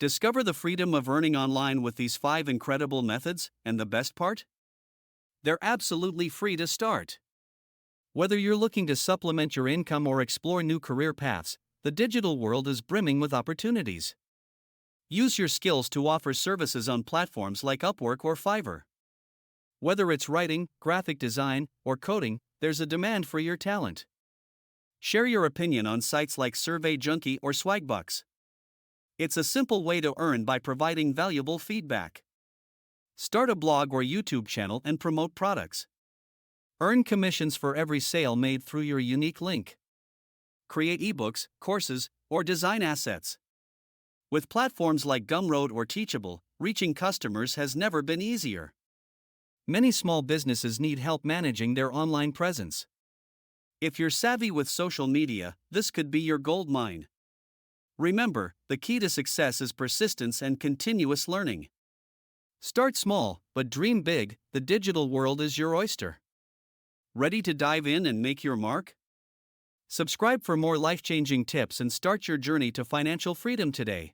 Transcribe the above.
Discover the freedom of earning online with these 5 incredible methods, and the best part? They're absolutely free to start. Whether you're looking to supplement your income or explore new career paths, the digital world is brimming with opportunities. Use your skills to offer services on platforms like Upwork or Fiverr. Whether it's writing, graphic design, or coding, there's a demand for your talent. Share your opinion on sites like Survey Junkie or Swagbucks. It's a simple way to earn by providing valuable feedback. Start a blog or YouTube channel and promote products. Earn commissions for every sale made through your unique link. Create ebooks, courses, or design assets. With platforms like Gumroad or Teachable, reaching customers has never been easier. Many small businesses need help managing their online presence. If you're savvy with social media, this could be your goldmine. Remember, the key to success is persistence and continuous learning. Start small, but dream big. The digital world is your oyster. Ready to dive in and make your mark? Subscribe for more life-changing tips and start your journey to financial freedom today.